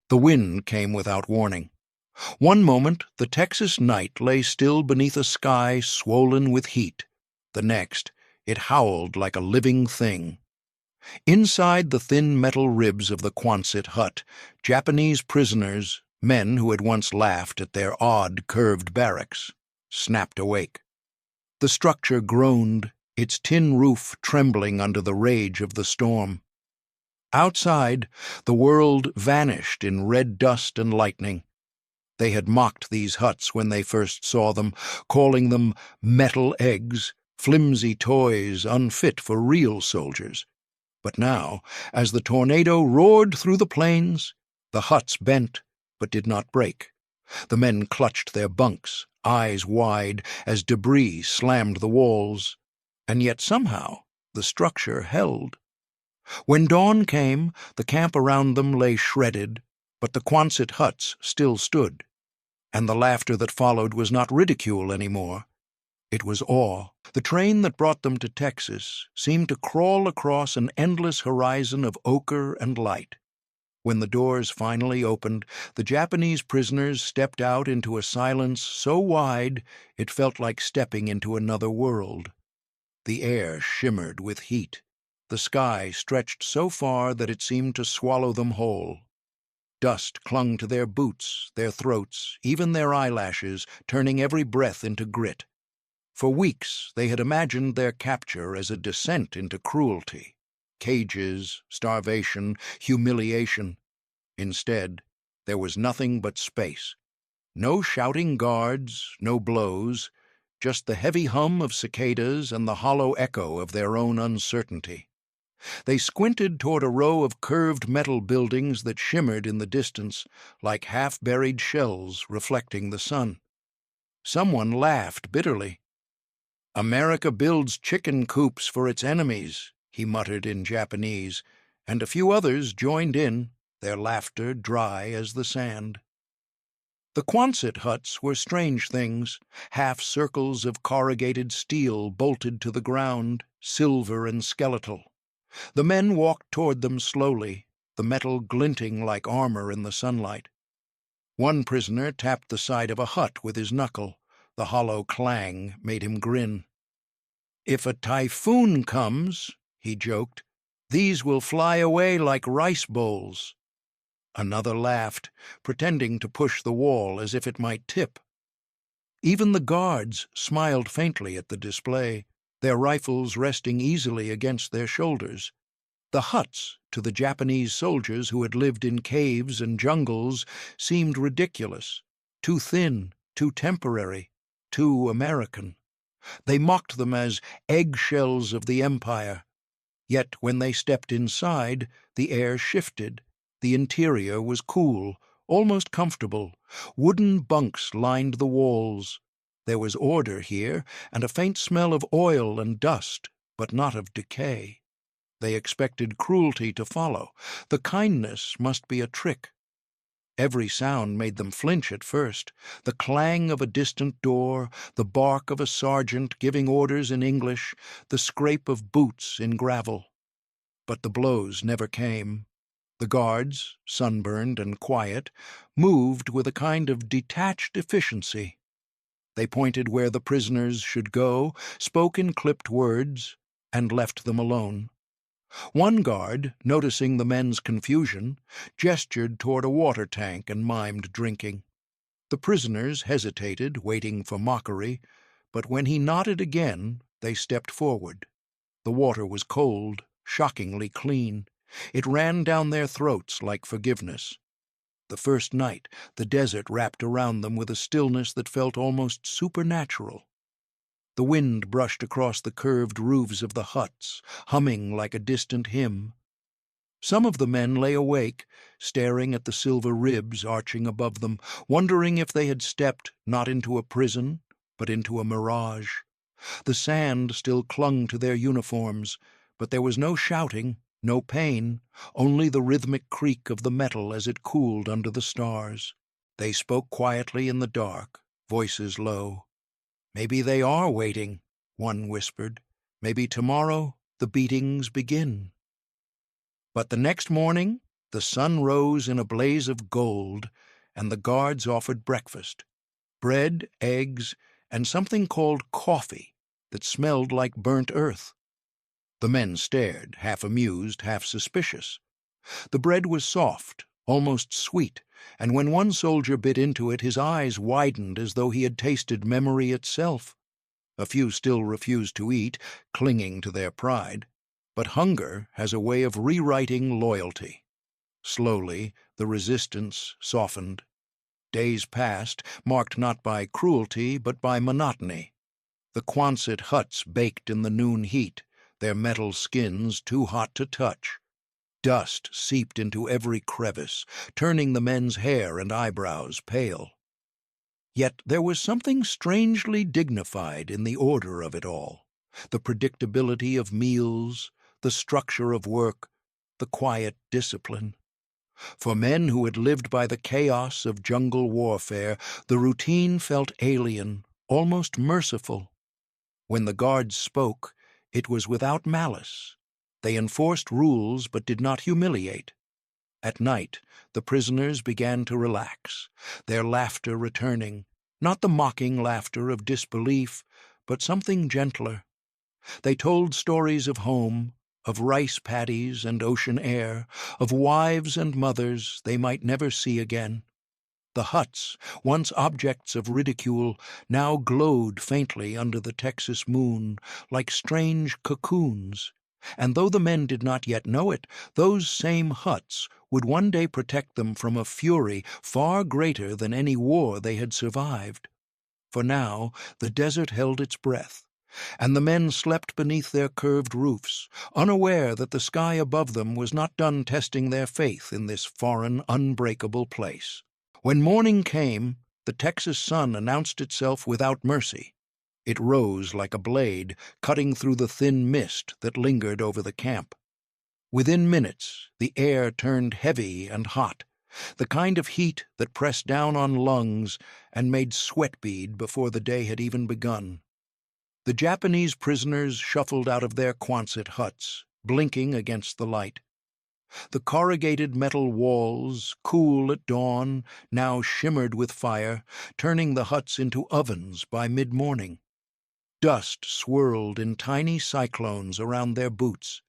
The wind came without warning. One moment, the Texas night lay still beneath a sky swollen with heat. The next, it howled like a living thing. Inside the thin metal ribs of the Quonset hut, Japanese prisoners, men who had once laughed at their odd, curved barracks, snapped awake. The structure groaned, its tin roof trembling under the rage of the storm. Outside, the world vanished in red dust and lightning. They had mocked these huts when they first saw them, calling them metal eggs, flimsy toys unfit for real soldiers. But now, as the tornado roared through the plains, the huts bent but did not break. The men clutched their bunks, eyes wide, as debris slammed the walls. And yet somehow the structure held. When dawn came, the camp around them lay shredded, but the Quonset huts still stood. And the laughter that followed was not ridicule anymore. It was awe. The train that brought them to Texas seemed to crawl across an endless horizon of ochre and light. When the doors finally opened, the Japanese prisoners stepped out into a silence so wide it felt like stepping into another world. The air shimmered with heat. The sky stretched so far that it seemed to swallow them whole. Dust clung to their boots, their throats, even their eyelashes, turning every breath into grit. For weeks they had imagined their capture as a descent into cruelty, cages, starvation, humiliation. Instead, there was nothing but space. No shouting guards, no blows, just the heavy hum of cicadas and the hollow echo of their own uncertainty. They squinted toward a row of curved metal buildings that shimmered in the distance like half-buried shells reflecting the sun. Someone laughed bitterly. "America builds chicken coops for its enemies," he muttered in Japanese, and a few others joined in, their laughter dry as the sand. The Quonset huts were strange things, half-circles of corrugated steel bolted to the ground, silver and skeletal. The men walked toward them slowly, the metal glinting like armor in the sunlight. One prisoner tapped the side of a hut with his knuckle. The hollow clang made him grin. "If a typhoon comes," he joked, "these will fly away like rice bowls." Another laughed, pretending to push the wall as if it might tip. Even the guards smiled faintly at the display, their rifles resting easily against their shoulders. The huts, to the Japanese soldiers who had lived in caves and jungles, seemed ridiculous, too thin, too temporary, too American. They mocked them as eggshells of the empire. Yet when they stepped inside, the air shifted. The interior was cool, almost comfortable. Wooden bunks lined the walls. There was order here, and a faint smell of oil and dust, but not of decay. They expected cruelty to follow. The kindness must be a trick. Every sound made them flinch at first. The clang of a distant door, the bark of a sergeant giving orders in English, the scrape of boots in gravel. But the blows never came. The guards, sunburned and quiet, moved with a kind of detached efficiency. They pointed where the prisoners should go, spoke in clipped words, and left them alone. One guard, noticing the men's confusion, gestured toward a water tank and mimed drinking. The prisoners hesitated, waiting for mockery, but when he nodded again, they stepped forward. The water was cold, shockingly clean. It ran down their throats like forgiveness. The first night, the desert wrapped around them with a stillness that felt almost supernatural. The wind brushed across the curved roofs of the huts, humming like a distant hymn. Some of the men lay awake, staring at the silver ribs arching above them, wondering if they had stepped not into a prison, but into a mirage. The sand still clung to their uniforms, but there was no shouting, no pain, only the rhythmic creak of the metal as it cooled under the stars. They spoke quietly in the dark, voices low. "Maybe they are waiting," one whispered. "Maybe tomorrow the beatings begin." But the next morning, The sun rose in a blaze of gold, and the guards offered breakfast: bread, eggs, and something called coffee that smelled like burnt earth. The men stared, half amused, half suspicious. The bread was soft, almost sweet, and when one soldier bit into it, his eyes widened as though he had tasted memory itself. A few still refused to eat, clinging to their pride. But hunger has a way of rewriting loyalty. Slowly, the resistance softened. Days passed, marked not by cruelty, but by monotony. The Quonset huts baked in the noon heat, their metal skins too hot to touch. Dust seeped into every crevice, turning the men's hair and eyebrows pale. Yet there was something strangely dignified in the order of it all: the predictability of meals, the structure of work, the quiet discipline. For men who had lived by the chaos of jungle warfare, the routine felt alien, almost merciful. When the guards spoke, it was without malice. They enforced rules but did not humiliate. At night, the prisoners began to relax, their laughter returning, not the mocking laughter of disbelief, but something gentler. They told stories of home, of rice paddies and ocean air, of wives and mothers they might never see again. The huts, once objects of ridicule, now glowed faintly under the Texas moon, like strange cocoons. And though the men did not yet know it, those same huts would one day protect them from a fury far greater than any war they had survived. For now the desert held its breath, and the men slept beneath their curved roofs, unaware that the sky above them was not done testing their faith in this foreign, unbreakable place. When morning came, the Texas sun announced itself without mercy. It rose like a blade, cutting through the thin mist that lingered over the camp. Within minutes, the air turned heavy and hot, the kind of heat that pressed down on lungs and made sweat bead before the day had even begun. The Japanese prisoners shuffled out of their Quonset huts, blinking against the light. The corrugated metal walls, cool at dawn, now shimmered with fire, turning the huts into ovens by mid-morning. Dust swirled in tiny cyclones around their boots.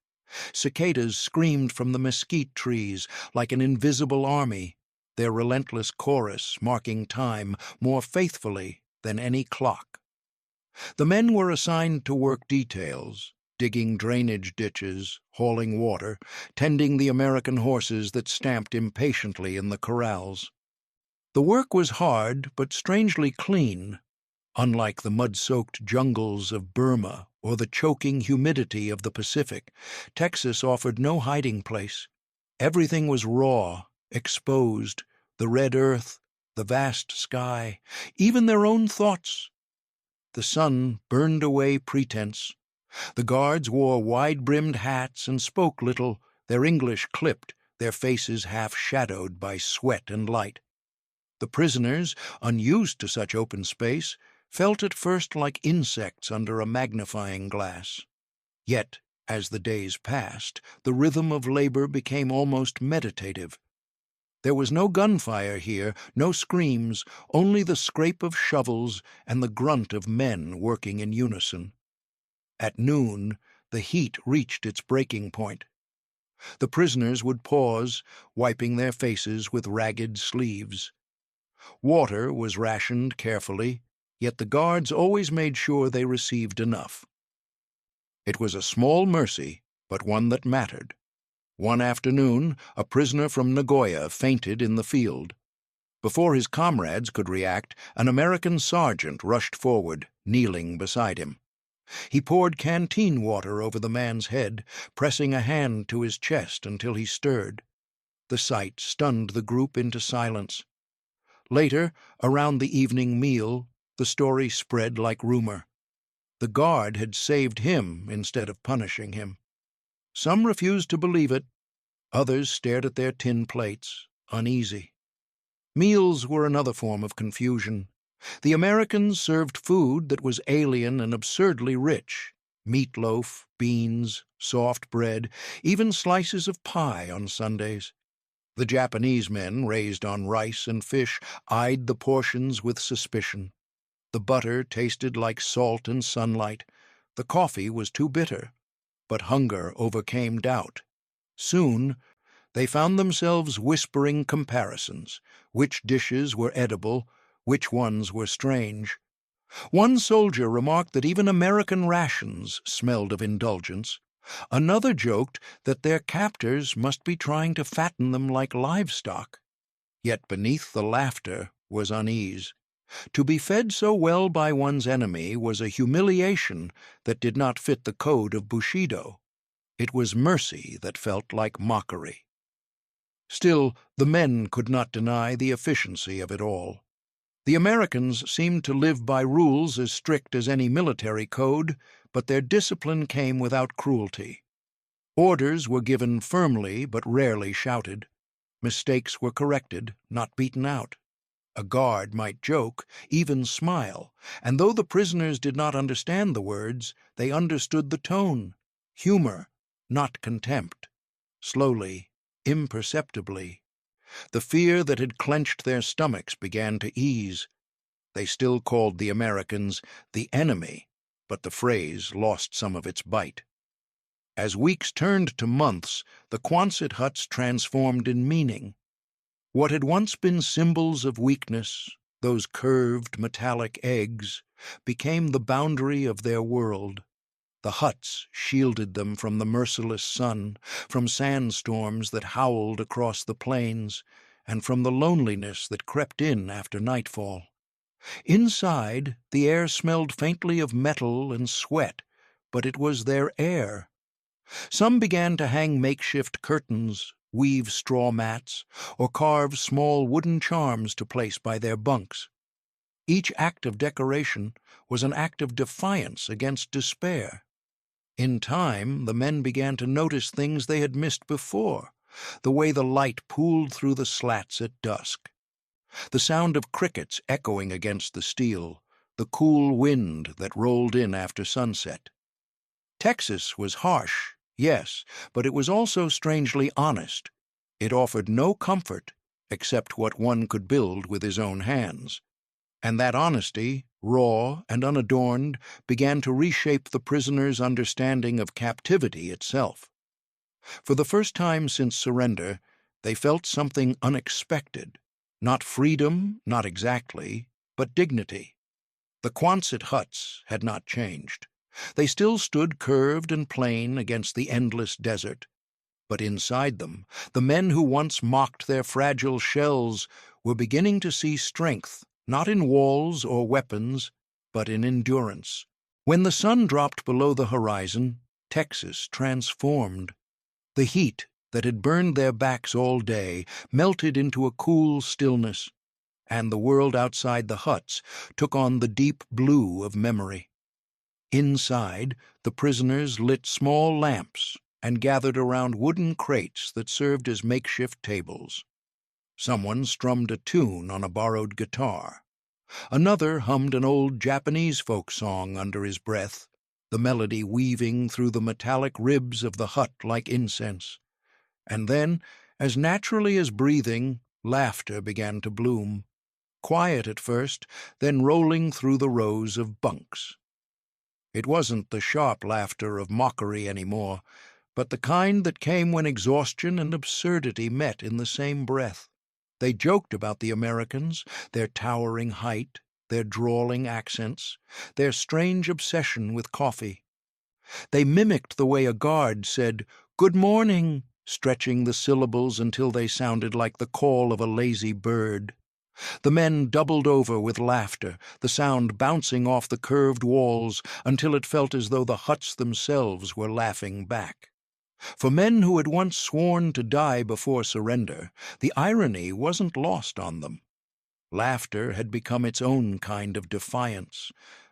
Cicadas screamed from the mesquite trees like an invisible army, their relentless chorus marking time more faithfully than any clock. The men were assigned to work details: digging drainage ditches, hauling water, tending the American horses that stamped impatiently in the corrals. The work was hard but strangely clean. Unlike the mud-soaked jungles of Burma or the choking humidity of the Pacific, Texas offered no hiding place. Everything was raw, exposed: the red earth, the vast sky, even their own thoughts. The sun burned away pretense. The guards wore wide-brimmed hats and spoke little, their English clipped, their faces half-shadowed by sweat and light. The prisoners, unused to such open space, felt at first like insects under a magnifying glass. Yet, as the days passed, the rhythm of labor became almost meditative. There was no gunfire here, no screams, only the scrape of shovels and the grunt of men working in unison. At noon, the heat reached its breaking point. The prisoners would pause, wiping their faces with ragged sleeves. Water was rationed carefully, yet the guards always made sure they received enough. It was a small mercy, but one that mattered. One afternoon, a prisoner from Nagoya fainted in the field. Before his comrades could react, an American sergeant rushed forward, kneeling beside him. He poured canteen water over the man's head, pressing a hand to his chest until he stirred. The sight stunned the group into silence. Later, around the evening meal, the story spread like rumor. The guard had saved him instead of punishing him. Some refused to believe it. Others stared at their tin plates, uneasy. Meals were another form of confusion. The Americans served food that was alien and absurdly rich: meatloaf, beans, soft bread, even slices of pie on Sundays. The Japanese men, raised on rice and fish, eyed the portions with suspicion. The butter tasted like salt and sunlight. The coffee was too bitter. But hunger overcame doubt. Soon, they found themselves whispering comparisons, which dishes were edible, which ones were strange. One soldier remarked that even American rations smelled of indulgence. Another joked that their captors must be trying to fatten them like livestock. Yet beneath the laughter was unease. To be fed so well by one's enemy was a humiliation that did not fit the code of Bushido. It was mercy that felt like mockery. Still, the men could not deny the efficiency of it all. The Americans seemed to live by rules as strict as any military code, but their discipline came without cruelty. Orders were given firmly but rarely shouted. Mistakes were corrected, not beaten out. A guard might joke, even smile, and though the prisoners did not understand the words, they understood the tone. Humor, not contempt. Slowly, imperceptibly, the fear that had clenched their stomachs began to ease. They still called the Americans the enemy, but the phrase lost some of its bite. As weeks turned to months, the Quonset huts transformed in meaning. What had once been symbols of weakness, those curved metallic eggs, became the boundary of their world. The huts shielded them from the merciless sun, from sandstorms that howled across the plains, and from the loneliness that crept in after nightfall. Inside, the air smelled faintly of metal and sweat, but it was their air. Some began to hang makeshift curtains, weave straw mats, or carve small wooden charms to place by their bunks. Each act of decoration was an act of defiance against despair. In time, the men began to notice things they had missed before, the way the light pooled through the slats at dusk, the sound of crickets echoing against the steel, the cool wind that rolled in after sunset. Texas was harsh, yes, but it was also strangely honest. It offered no comfort except what one could build with his own hands. And that honesty, raw and unadorned, began to reshape the prisoners' understanding of captivity itself. For the first time since surrender, they felt something unexpected. Not freedom, not exactly, but dignity. The Quonset huts had not changed. They still stood curved and plain against the endless desert. But inside them, the men who once mocked their fragile shells were beginning to see strength, not in walls or weapons, but in endurance. When the sun dropped below the horizon, Texas transformed. The heat that had burned their backs all day melted into a cool stillness, and the world outside the huts took on the deep blue of memory. Inside, the prisoners lit small lamps and gathered around wooden crates that served as makeshift tables. Someone strummed a tune on a borrowed guitar. Another hummed an old Japanese folk song under his breath, the melody weaving through the metallic ribs of the hut like incense. And then, as naturally as breathing, laughter began to bloom, quiet at first, then rolling through the rows of bunks. It wasn't the sharp laughter of mockery anymore, but the kind that came when exhaustion and absurdity met in the same breath. They joked about the Americans, their towering height, their drawling accents, their strange obsession with coffee. They mimicked the way a guard said, "Good morning," stretching the syllables until they sounded like the call of a lazy bird. The men doubled over with laughter, the sound bouncing off the curved walls until it felt as though the huts themselves were laughing back. For men who had once sworn to die before surrender, the irony wasn't lost on them. Laughter had become its own kind of defiance,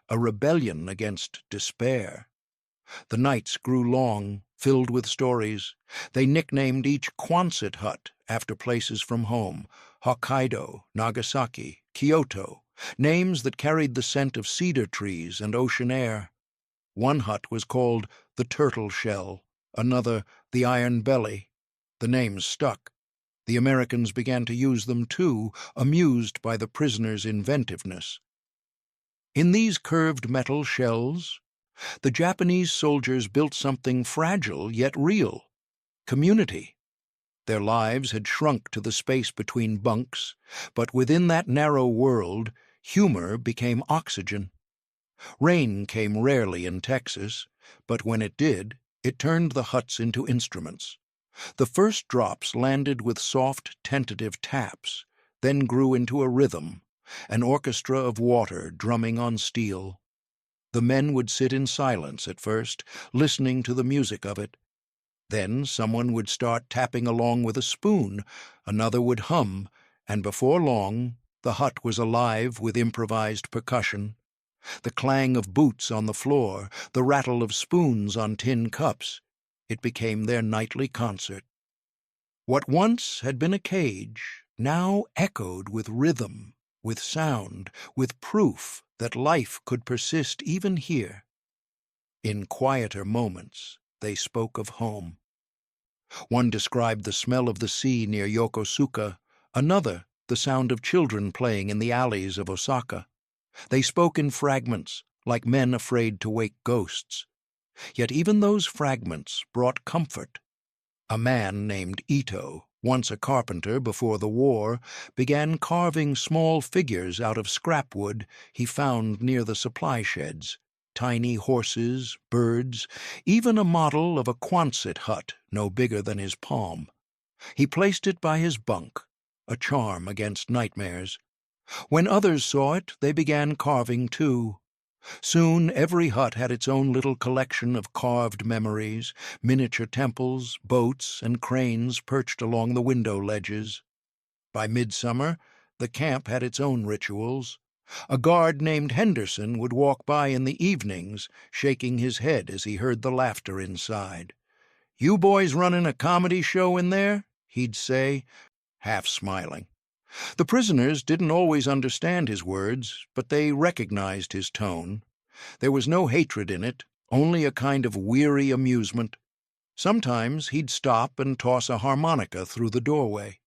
a rebellion against despair. The nights grew long, filled with stories. They nicknamed each Quonset hut after places from home: Hokkaido, Nagasaki, Kyoto, names that carried the scent of cedar trees and ocean air. One hut was called the Turtle Shell, another the Iron Belly. The names stuck. The Americans began to use them too, amused by the prisoners' inventiveness. In these curved metal shells, the Japanese soldiers built something fragile yet real: community. Their lives had shrunk to the space between bunks, but within that narrow world, humor became oxygen. Rain came rarely in Texas, but when it did, it turned the huts into instruments. The first drops landed with soft, tentative taps, then grew into a rhythm, an orchestra of water drumming on steel. The men would sit in silence at first, listening to the music of it. Then someone would start tapping along with a spoon, another would hum, and before long the hut was alive with improvised percussion. The clang of boots on the floor, the rattle of spoons on tin cups. It became their nightly concert. What once had been a cage now echoed with rhythm, with sound, with proof that life could persist even here. In quieter moments, they spoke of home. One described the smell of the sea near Yokosuka, another the sound of children playing in the alleys of Osaka. They spoke in fragments, like men afraid to wake ghosts. Yet even those fragments brought comfort. A man named Ito, once a carpenter before the war, began carving small figures out of scrap wood he found near the supply sheds: tiny horses, birds, even a model of a Quonset hut no bigger than his palm. He placed it by his bunk, a charm against nightmares. When others saw it, they began carving too. Soon every hut had its own little collection of carved memories, miniature temples, boats, and cranes perched along the window ledges. By midsummer, the camp had its own rituals. A guard named Henderson would walk by in the evenings, shaking his head as he heard the laughter inside. "You boys running a comedy show in there?" he'd say, half smiling. The prisoners didn't always understand his words, but they recognized his tone. There was no hatred in it, only a kind of weary amusement. Sometimes he'd stop and toss a harmonica through the doorway.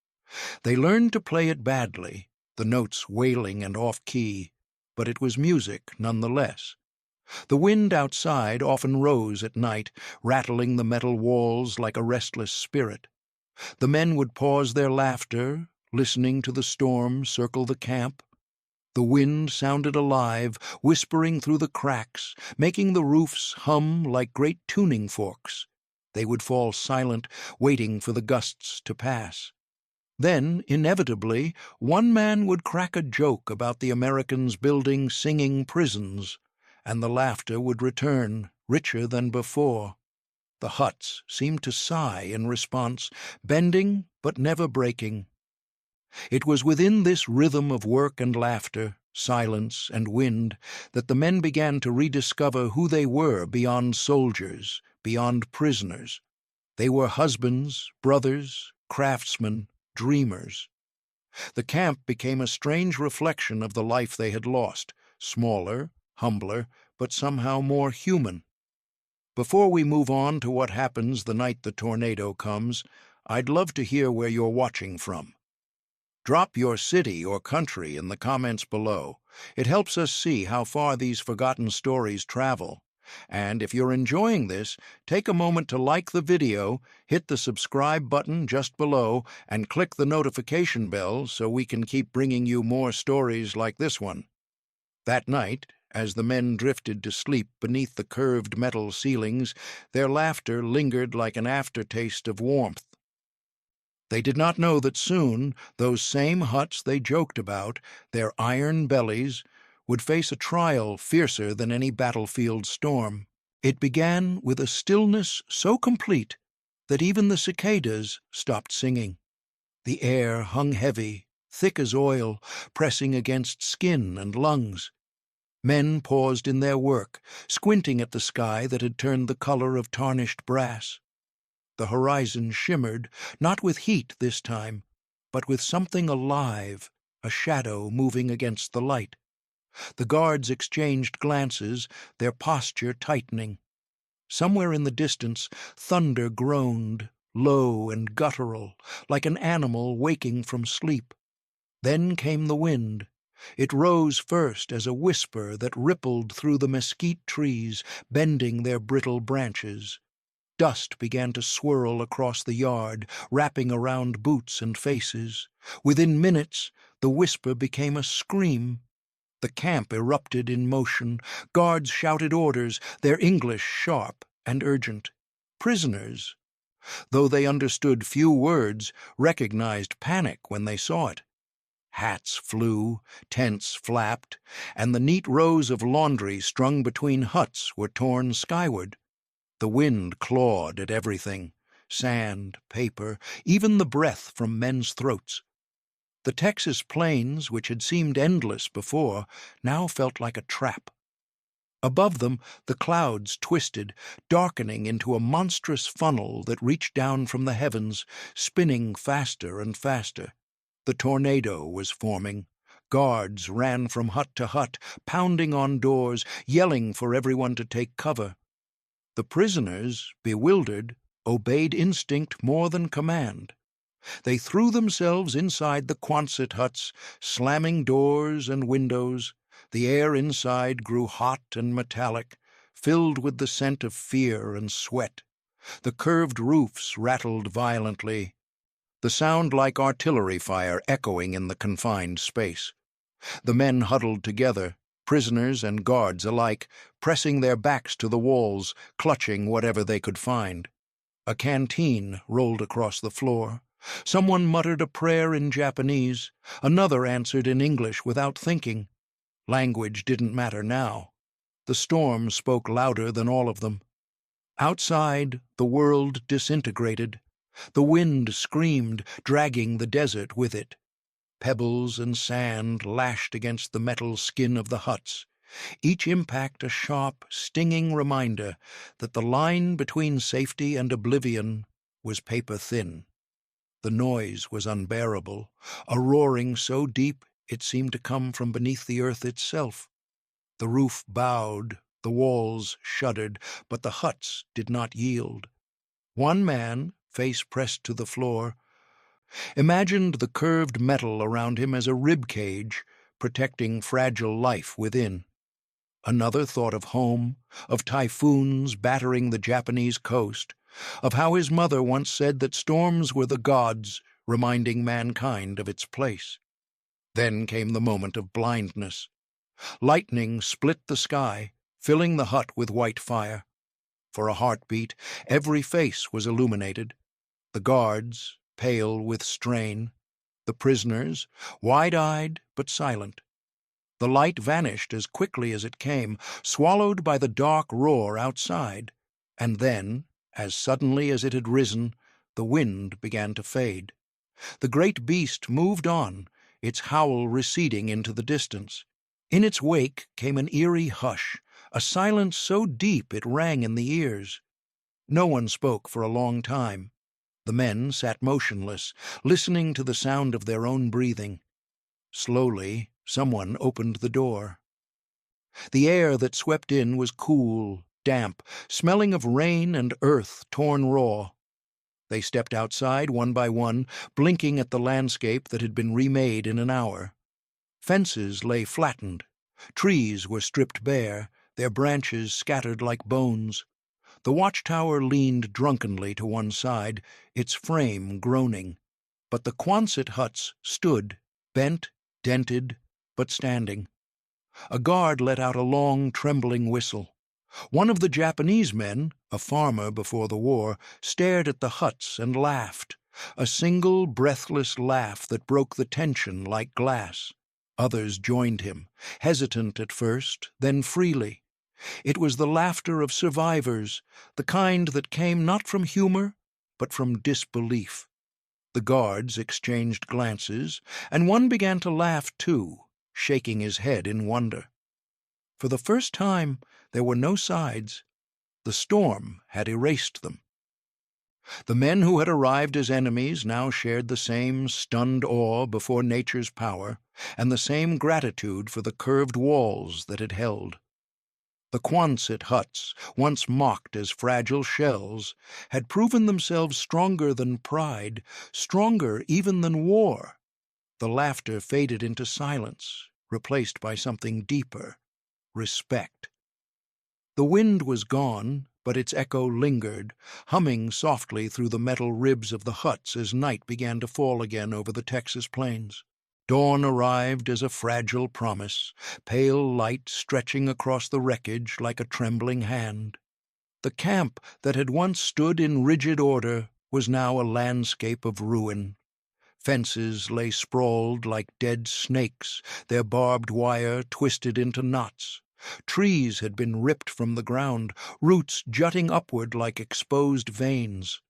They learned to play it badly, the notes wailing and off-key, but it was music nonetheless. The wind outside often rose at night, rattling the metal walls like a restless spirit. The men would pause their laughter, listening to the storm circle the camp. The wind sounded alive, whispering through the cracks, making the roofs hum like great tuning forks. They would fall silent, waiting for the gusts to pass. Then, inevitably, one man would crack a joke about the Americans building singing prisons, and the laughter would return, richer than before. The huts seemed to sigh in response, bending but never breaking. It was within this rhythm of work and laughter, silence and wind, that the men began to rediscover who they were beyond soldiers, beyond prisoners. They were husbands, brothers, craftsmen, dreamers. The camp became a strange reflection of the life they had lost, smaller, humbler, but somehow more human. Before we move on to what happens the night the tornado comes, I'd love to hear where you're watching from. Drop your city or country in the comments below. It helps us see how far these forgotten stories travel. And if you're enjoying this, take a moment to like the video, hit the subscribe button just below, and click the notification bell so we can keep bringing you more stories like this one. That night, as the men drifted to sleep beneath the curved metal ceilings, their laughter lingered like an aftertaste of warmth. They did not know that soon those same huts they joked about, their iron bellies, would face a trial fiercer than any battlefield storm. It began with a stillness so complete that even the cicadas stopped singing. The air hung heavy, thick as oil, pressing against skin and lungs. Men paused in their work, squinting at the sky that had turned the color of tarnished brass. The horizon shimmered, not with heat this time, but with something alive, a shadow moving against the light. The guards exchanged glances, their posture tightening. Somewhere in the distance, thunder groaned, low and guttural, like an animal waking from sleep. Then came the wind. It rose first as a whisper that rippled through the mesquite trees, bending their brittle branches. Dust began to swirl across the yard, wrapping around boots and faces. Within minutes, the whisper became a scream. The camp erupted in motion. Guards shouted orders, their English sharp and urgent. Prisoners, though they understood few words, recognized panic when they saw it. Hats flew, tents flapped, and the neat rows of laundry strung between huts were torn skyward. The wind clawed at everything, sand, paper, even the breath from men's throats. The Texas plains, which had seemed endless before, now felt like a trap. Above them, the clouds twisted, darkening into a monstrous funnel that reached down from the heavens, spinning faster and faster. The tornado was forming. Guards ran from hut to hut, pounding on doors, yelling for everyone to take cover. The prisoners, bewildered, obeyed instinct more than command. They threw themselves inside the Quonset huts, slamming doors and windows. The air inside grew hot and metallic, filled with the scent of fear and sweat. The curved roofs rattled violently, the sound like artillery fire echoing in the confined space. The men huddled together, prisoners and guards alike, pressing their backs to the walls, clutching whatever they could find. A canteen rolled across the floor. Someone muttered a prayer in Japanese. Another answered in English without thinking. Language didn't matter now. The storm spoke louder than all of them. Outside, the world disintegrated. The wind screamed, dragging the desert with it. Pebbles and sand lashed against the metal skin of the huts, each impact a sharp, stinging reminder that the line between safety and oblivion was paper-thin. The noise was unbearable, a roaring so deep it seemed to come from beneath the earth itself. The roof bowed, the walls shuddered, but the huts did not yield. One man, face pressed to the floor, imagined the curved metal around him as a rib cage, protecting fragile life within. Another thought of home, of typhoons battering the Japanese coast, of how his mother once said that storms were the gods, reminding mankind of its place. Then came the moment of blindness. Lightning split the sky, filling the hut with white fire. For a heartbeat, every face was illuminated. The guards, pale with strain. The prisoners, wide-eyed but silent. The light vanished as quickly as it came, swallowed by the dark roar outside. And then, as suddenly as it had risen, the wind began to fade. The great beast moved on, its howl receding into the distance. In its wake came an eerie hush, a silence so deep it rang in the ears. No one spoke for a long time. The men sat motionless, listening to the sound of their own breathing. Slowly, someone opened the door. The air that swept in was cool, damp, smelling of rain and earth torn raw. They stepped outside one by one, blinking at the landscape that had been remade in an hour. Fences lay flattened. Trees were stripped bare, their branches scattered like bones. The watchtower leaned drunkenly to one side, its frame groaning. But the Quonset huts stood, bent, dented, but standing. A guard let out a long, trembling whistle. One of the Japanese men, a farmer before the war, stared at the huts and laughed, a single, breathless laugh that broke the tension like glass. Others joined him, hesitant at first, then freely. It was the laughter of survivors, the kind that came not from humor, but from disbelief. The guards exchanged glances, and one began to laugh too, shaking his head in wonder. For the first time, there were no sides. The storm had erased them. The men who had arrived as enemies now shared the same stunned awe before nature's power, and the same gratitude for the curved walls that had held. The Quonset huts, once mocked as fragile shells, had proven themselves stronger than pride, stronger even than war. The laughter faded into silence, replaced by something deeper: respect. The wind was gone, but its echo lingered, humming softly through the metal ribs of the huts as night began to fall again over the Texas plains. Dawn arrived as a fragile promise, pale light stretching across the wreckage like a trembling hand. The camp that had once stood in rigid order was now a landscape of ruin. Fences lay sprawled like dead snakes, their barbed wire twisted into knots. Trees had been ripped from the ground, roots jutting upward like exposed veins.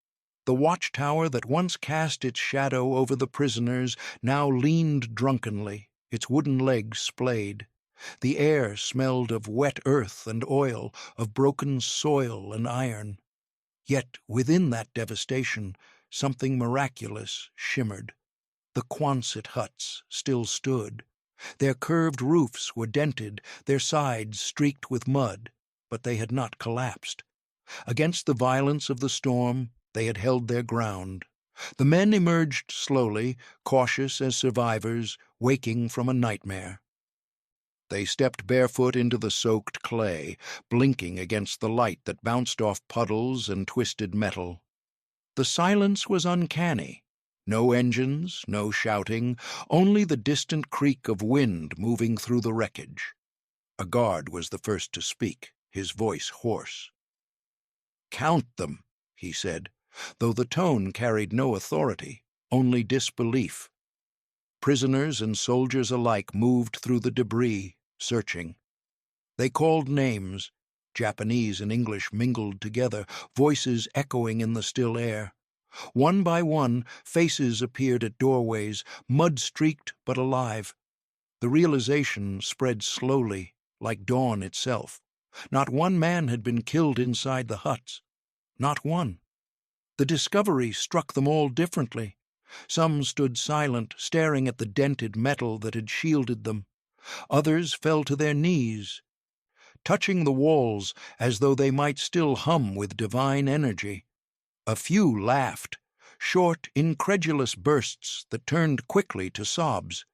The watchtower that once cast its shadow over the prisoners now leaned drunkenly, its wooden legs splayed. The air smelled of wet earth and oil, of broken soil and iron. Yet within that devastation, something miraculous shimmered. The Quonset huts still stood. Their curved roofs were dented, their sides streaked with mud, but they had not collapsed. Against the violence of the storm, they had held their ground. The men emerged slowly, cautious as survivors, waking from a nightmare. They stepped barefoot into the soaked clay, blinking against the light that bounced off puddles and twisted metal. The silence was uncanny. No engines, no shouting, only the distant creak of wind moving through the wreckage. A guard was the first to speak, his voice hoarse. "Count them," he said, though the tone carried no authority, only disbelief. Prisoners and soldiers alike moved through the debris, searching. They called names. Japanese and English mingled together, voices echoing in the still air. One by one, faces appeared at doorways, mud-streaked but alive. The realization spread slowly, like dawn itself. Not one man had been killed inside the huts. Not one. The discovery struck them all differently. Some stood silent, staring at the dented metal that had shielded them. Others fell to their knees, touching the walls as though they might still hum with divine energy. A few laughed, short, incredulous bursts that turned quickly to sobs.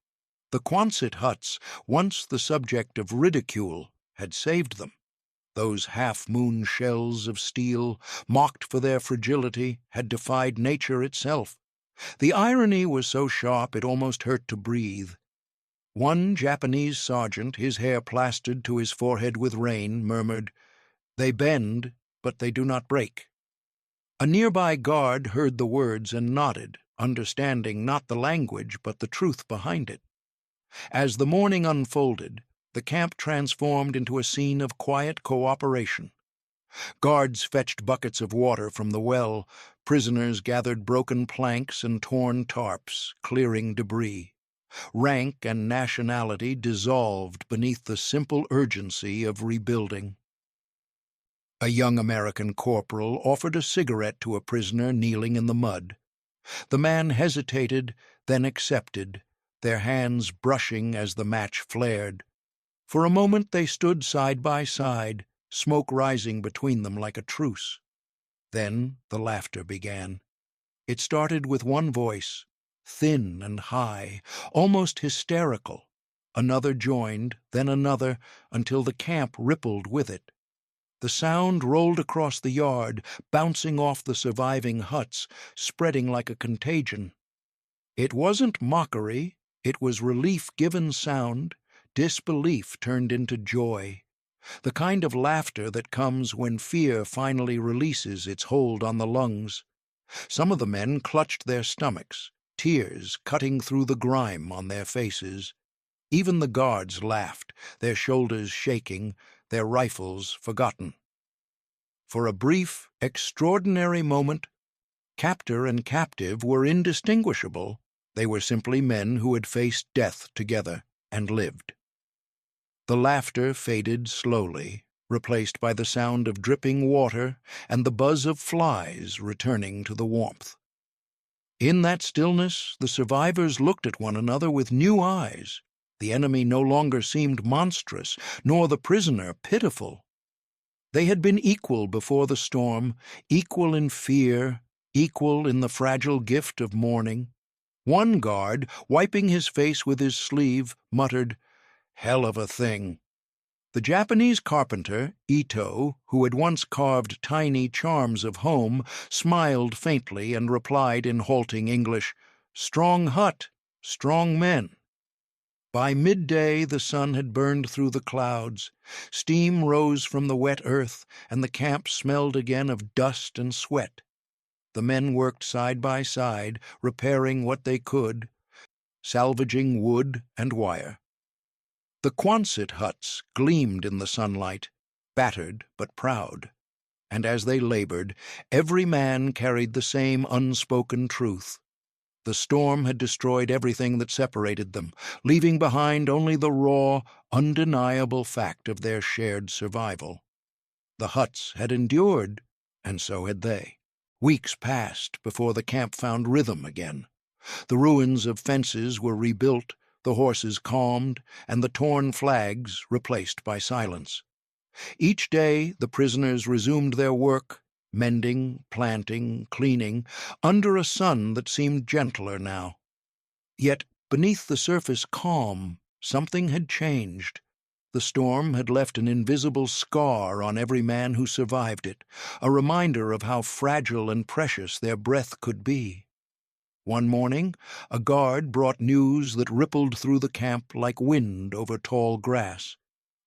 The Quonset huts, once the subject of ridicule, had saved them. Those half-moon shells of steel, mocked for their fragility, had defied nature itself. The irony was so sharp it almost hurt to breathe. One Japanese sergeant, his hair plastered to his forehead with rain, murmured, "They bend, but they do not break." A nearby guard heard the words and nodded, understanding not the language but the truth behind it. As the morning unfolded, the camp transformed into a scene of quiet cooperation. Guards fetched buckets of water from the well, prisoners gathered broken planks and torn tarps, clearing debris. Rank and nationality dissolved beneath the simple urgency of rebuilding. A young American corporal offered a cigarette to a prisoner kneeling in the mud. The man hesitated, then accepted, their hands brushing as the match flared. For a moment they stood side by side, smoke rising between them like a truce. Then the laughter began. It started with one voice, thin and high, almost hysterical. Another joined, then another, until the camp rippled with it. The sound rolled across the yard, bouncing off the surviving huts, spreading like a contagion. It wasn't mockery, it was relief-given sound, disbelief turned into joy. The kind of laughter that comes when fear finally releases its hold on the lungs. Some of the men clutched their stomachs, tears cutting through the grime on their faces. Even the guards laughed, their shoulders shaking, their rifles forgotten. For a brief, extraordinary moment, captor and captive were indistinguishable. They were simply men who had faced death together and lived. The laughter faded slowly, replaced by the sound of dripping water and the buzz of flies returning to the warmth. In that stillness, the survivors looked at one another with new eyes. The enemy no longer seemed monstrous, nor the prisoner pitiful. They had been equal before the storm, equal in fear, equal in the fragile gift of mourning. One guard, wiping his face with his sleeve, muttered, "Hell of a thing." The Japanese carpenter, Ito, who had once carved tiny charms of home, smiled faintly and replied in halting English, "Strong hut, strong men." By midday the sun had burned through the clouds. Steam rose from the wet earth, and the camp smelled again of dust and sweat. The men worked side by side, repairing what they could, salvaging wood and wire. The Quonset huts gleamed in the sunlight, battered but proud. And as they labored, every man carried the same unspoken truth. The storm had destroyed everything that separated them, leaving behind only the raw, undeniable fact of their shared survival. The huts had endured, and so had they. Weeks passed before the camp found rhythm again. The ruins of fences were rebuilt, the horses calmed, and the torn flags replaced by silence. Each day the prisoners resumed their work, mending, planting, cleaning, under a sun that seemed gentler now. Yet beneath the surface calm, something had changed. The storm had left an invisible scar on every man who survived it, a reminder of how fragile and precious their breath could be. One morning, a guard brought news that rippled through the camp like wind over tall grass.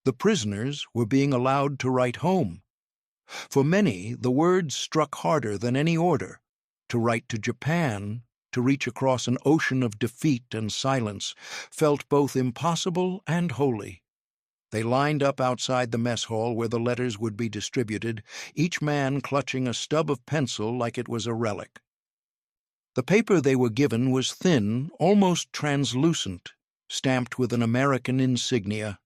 The prisoners were being allowed to write home. For many, the words struck harder than any order. To write to Japan, to reach across an ocean of defeat and silence, felt both impossible and holy. They lined up outside the mess hall where the letters would be distributed, each man clutching a stub of pencil like it was a relic. The paper they were given was thin, almost translucent, stamped with an American insignia.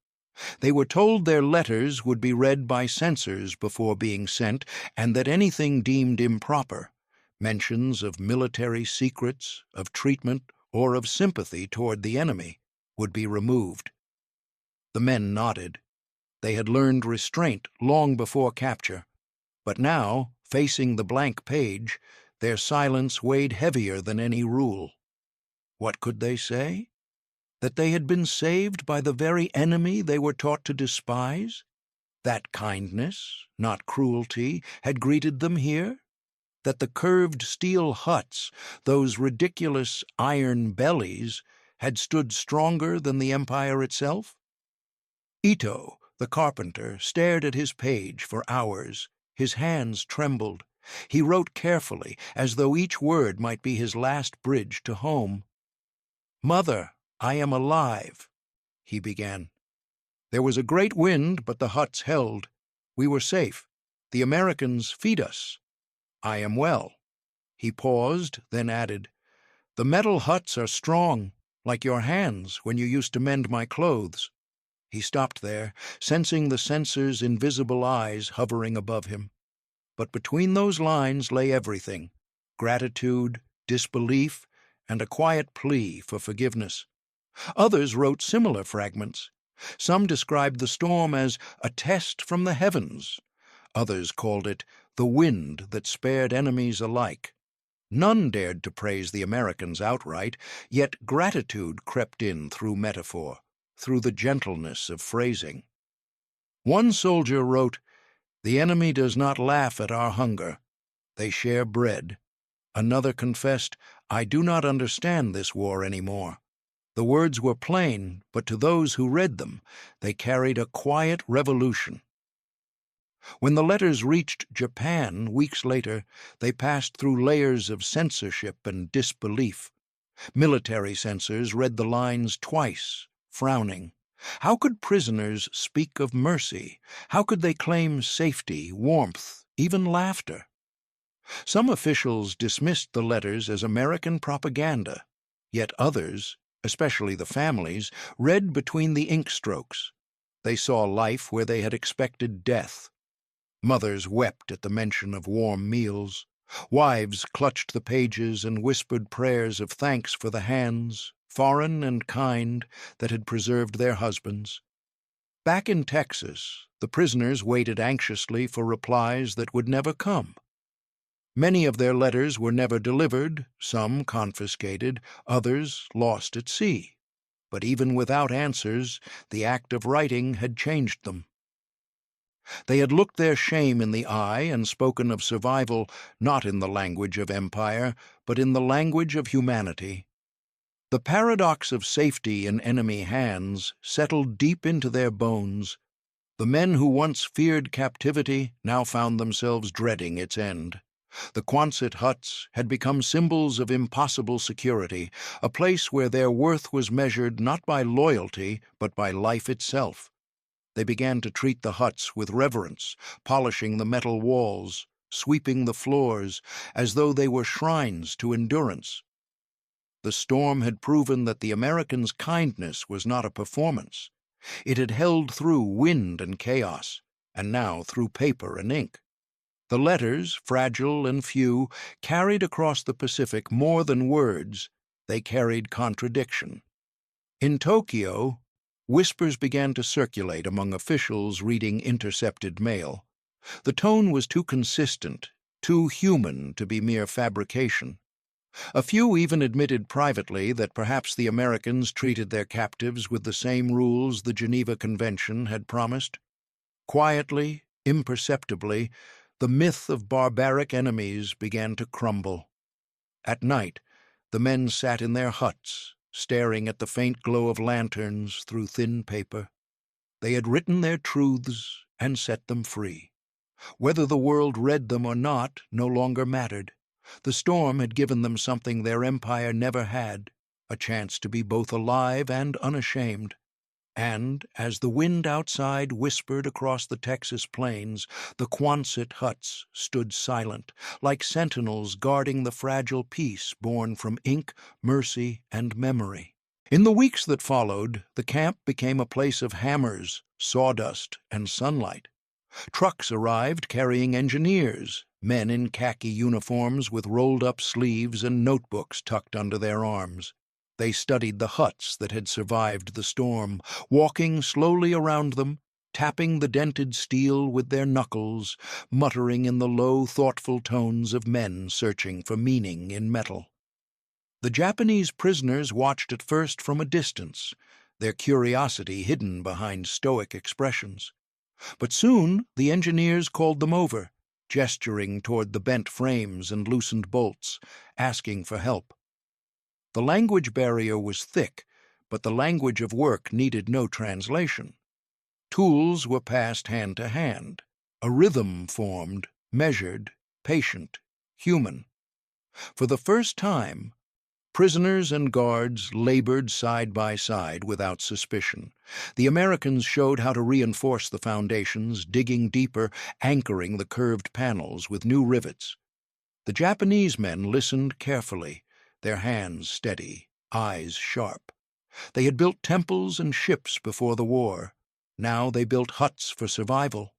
They were told their letters would be read by censors before being sent, and that anything deemed improper, mentions of military secrets, of treatment, or of sympathy toward the enemy, would be removed. The men nodded. They had learned restraint long before capture, but now, facing the blank page, their silence weighed heavier than any rule. What could they say? That they had been saved by the very enemy they were taught to despise? That kindness, not cruelty, had greeted them here? That the curved steel huts, those ridiculous iron bellies, had stood stronger than the empire itself? Ito, the carpenter, stared at his page for hours. His hands trembled. He wrote carefully, as though each word might be his last bridge to home. "Mother, I am alive," he began. "There was a great wind, but the huts held. We were safe. The Americans feed us. I am well." He paused, then added, "The metal huts are strong, like your hands when you used to mend my clothes." He stopped there, sensing the censor's invisible eyes hovering above him. But between those lines lay everything: gratitude, disbelief, and a quiet plea for forgiveness. Others wrote similar fragments. Some described the storm as a test from the heavens. Others called it the wind that spared enemies alike. None dared to praise the Americans outright, yet gratitude crept in through metaphor, through the gentleness of phrasing. One soldier wrote, "The enemy does not laugh at our hunger. They share bread." Another confessed, "I do not understand this war anymore." The words were plain, but to those who read them, they carried a quiet revolution. When the letters reached Japan weeks later, they passed through layers of censorship and disbelief. Military censors read the lines twice, frowning. How could prisoners speak of mercy? How could they claim safety, warmth, even laughter? Some officials dismissed the letters as American propaganda, yet others, especially the families, read between the ink strokes. They saw life where they had expected death. Mothers wept at the mention of warm meals. Wives clutched the pages and whispered prayers of thanks for the hands, foreign and kind, that had preserved their husbands. Back in Texas, the prisoners waited anxiously for replies that would never come. Many of their letters were never delivered, some confiscated, others lost at sea. But even without answers, the act of writing had changed them. They had looked their shame in the eye and spoken of survival not in the language of empire, but in the language of humanity. The paradox of safety in enemy hands settled deep into their bones. The men who once feared captivity now found themselves dreading its end. The Quonset huts had become symbols of impossible security, a place where their worth was measured not by loyalty, but by life itself. They began to treat the huts with reverence, polishing the metal walls, sweeping the floors, as though they were shrines to endurance. The storm had proven that the Americans' kindness was not a performance. It had held through wind and chaos, and now through paper and ink. The letters, fragile and few, carried across the Pacific more than words. They carried contradiction. In Tokyo, whispers began to circulate among officials reading intercepted mail. The tone was too consistent, too human to be mere fabrication. A few even admitted privately that perhaps the Americans treated their captives with the same rules the Geneva Convention had promised. Quietly, imperceptibly, the myth of barbaric enemies began to crumble. At night, the men sat in their huts, staring at the faint glow of lanterns through thin paper. They had written their truths and set them free. Whether the world read them or not no longer mattered. The storm had given them something their empire never had, a chance to be both alive and unashamed. And, as the wind outside whispered across the Texas plains, the Quonset huts stood silent, like sentinels guarding the fragile peace born from ink, mercy, and memory. In the weeks that followed, the camp became a place of hammers, sawdust, and sunlight. Trucks arrived carrying engineers, men in khaki uniforms with rolled-up sleeves and notebooks tucked under their arms. They studied the huts that had survived the storm, walking slowly around them, tapping the dented steel with their knuckles, muttering in the low, thoughtful tones of men searching for meaning in metal. The Japanese prisoners watched at first from a distance, their curiosity hidden behind stoic expressions. But soon the engineers called them over, gesturing toward the bent frames and loosened bolts, asking for help. The language barrier was thick, but the language of work needed no translation. Tools were passed hand to hand. A rhythm formed, measured, patient, human. For the first time, prisoners and guards labored side by side without suspicion. The Americans showed how to reinforce the foundations, digging deeper, anchoring the curved panels with new rivets. The Japanese men listened carefully, their hands steady, eyes sharp. They had built temples and ships before the war. Now they built huts for survival.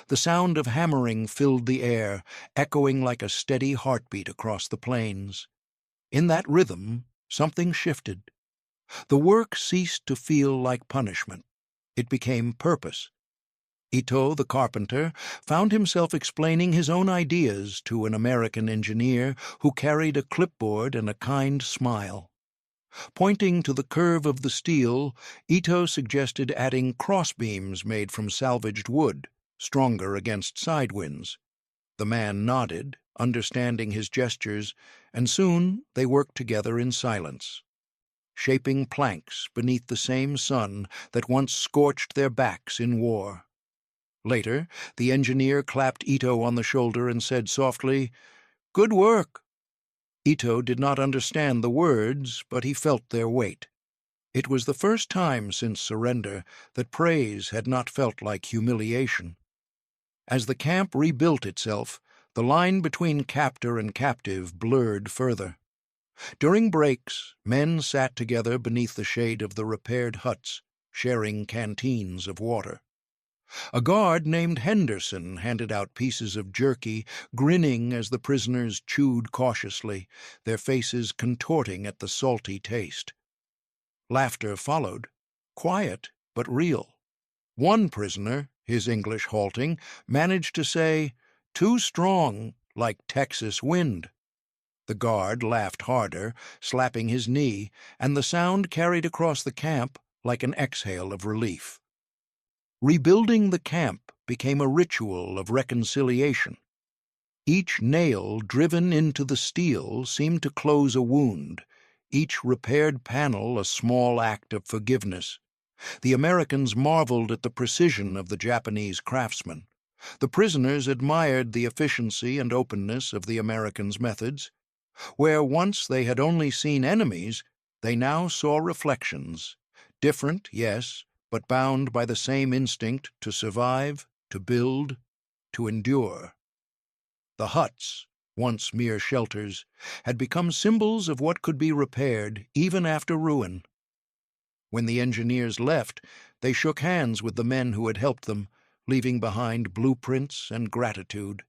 The sound of hammering filled the air, echoing like a steady heartbeat across the plains. In that rhythm, something shifted. The work ceased to feel like punishment. It became purpose. Ito, the carpenter, found himself explaining his own ideas to an American engineer who carried a clipboard and a kind smile. Pointing to the curve of the steel, Ito suggested adding crossbeams made from salvaged wood, stronger against side winds. The man nodded, understanding his gestures, and soon they worked together in silence, shaping planks beneath the same sun that once scorched their backs in war. Later, the engineer clapped Ito on the shoulder and said softly, "Good work." Ito did not understand the words, but he felt their weight. It was the first time since surrender that praise had not felt like humiliation. As the camp rebuilt itself, the line between captor and captive blurred further. During breaks, men sat together beneath the shade of the repaired huts, sharing canteens of water. A guard named Henderson handed out pieces of jerky, grinning as the prisoners chewed cautiously, their faces contorting at the salty taste. Laughter followed, quiet but real. One prisoner, his English halting, managed to say, "Too strong, like Texas wind." The guard laughed harder, slapping his knee, and the sound carried across the camp like an exhale of relief. Rebuilding the camp became a ritual of reconciliation. Each nail driven into the steel seemed to close a wound, each repaired panel a small act of forgiveness. The Americans marveled at the precision of the Japanese craftsmen. The prisoners admired the efficiency and openness of the Americans' methods. Where once they had only seen enemies, they now saw reflections. Different, yes, but bound by the same instinct to survive, to build, to endure. The huts, once mere shelters, had become symbols of what could be repaired even after ruin. When the engineers left, they shook hands with the men who had helped them, leaving behind blueprints and gratitude.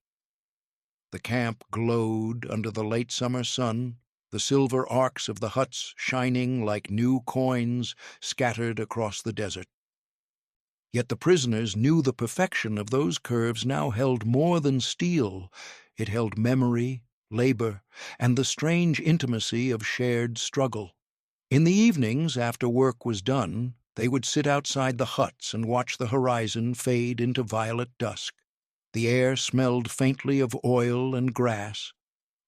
The camp glowed under the late summer sun, the silver arcs of the huts shining like new coins scattered across the desert. Yet the prisoners knew the perfection of those curves now held more than steel. It held memory, labor, and the strange intimacy of shared struggle. In the evenings, after work was done, they would sit outside the huts and watch the horizon fade into violet dusk. The air smelled faintly of oil and grass.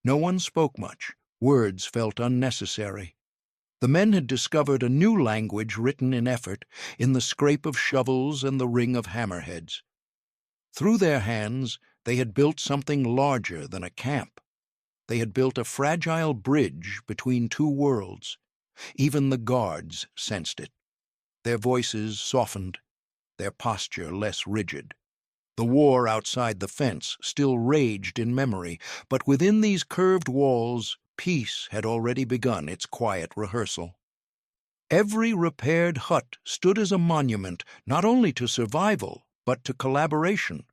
No one spoke much. Words felt unnecessary. The men had discovered a new language written in effort, in the scrape of shovels and the ring of hammerheads. Through their hands, they had built something larger than a camp. They had built a fragile bridge between two worlds. Even the guards sensed it. Their voices softened, their posture less rigid. The war outside the fence still raged in memory, but within these curved walls, peace had already begun its quiet rehearsal. Every repaired hut stood as a monument not only to survival, but to collaboration,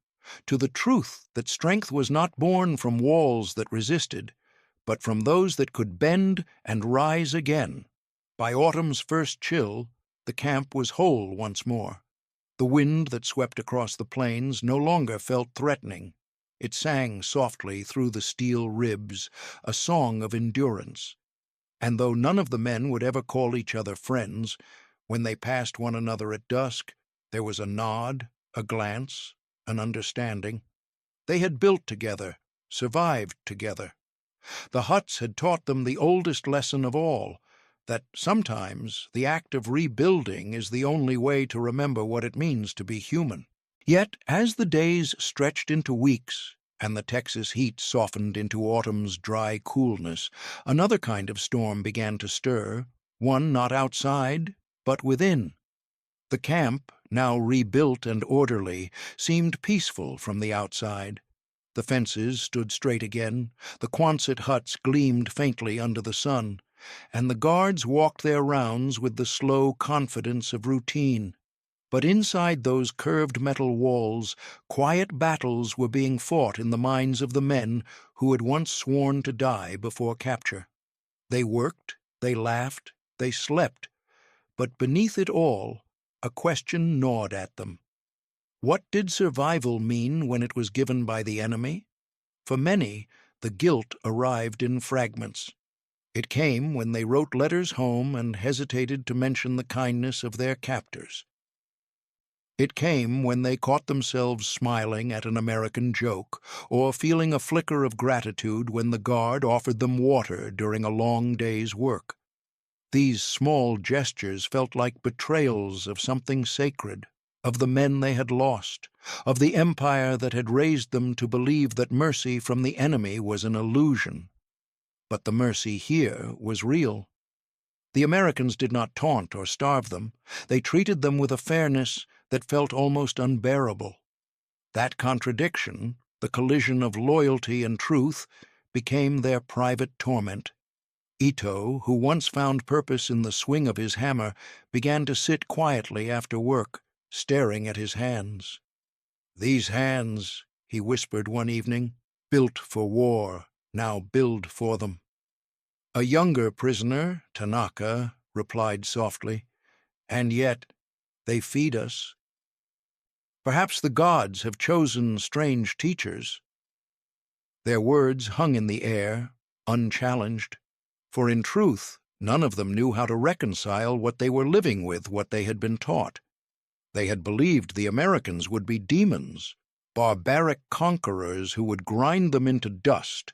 to the truth that strength was not born from walls that resisted, but from those that could bend and rise again. By autumn's first chill, the camp was whole once more. The wind that swept across the plains no longer felt threatening. It sang softly through the steel ribs, a song of endurance. And though none of the men would ever call each other friends, when they passed one another at dusk, there was a nod, a glance, an understanding. They had built together, survived together. The huts had taught them the oldest lesson of all, that sometimes the act of rebuilding is the only way to remember what it means to be human. Yet, as the days stretched into weeks and the Texas heat softened into autumn's dry coolness, another kind of storm began to stir, one not outside, but within. The camp, now rebuilt and orderly, seemed peaceful from the outside. The fences stood straight again, the Quonset huts gleamed faintly under the sun, and the guards walked their rounds with the slow confidence of routine. But inside those curved metal walls, quiet battles were being fought in the minds of the men who had once sworn to die before capture. They worked, they laughed, they slept, but beneath it all, a question gnawed at them. What did survival mean when it was given by the enemy? For many, the guilt arrived in fragments. It came when they wrote letters home and hesitated to mention the kindness of their captors. It came when they caught themselves smiling at an American joke, or feeling a flicker of gratitude when the guard offered them water during a long day's work. These small gestures felt like betrayals of something sacred, of the men they had lost, of the empire that had raised them to believe that mercy from the enemy was an illusion. But the mercy here was real. The Americans did not taunt or starve them. They treated them with a fairness that felt almost unbearable. That contradiction, the collision of loyalty and truth, became their private torment. Ito, who once found purpose in the swing of his hammer, began to sit quietly after work, staring at his hands. "These hands," he whispered one evening, "built for war, now build for them." A younger prisoner, Tanaka, replied softly, "And yet they feed us." Perhaps the gods have chosen strange teachers. Their words hung in the air, unchallenged, for in truth, none of them knew how to reconcile what they were living with, what they had been taught. They had believed the Americans would be demons, barbaric conquerors who would grind them into dust,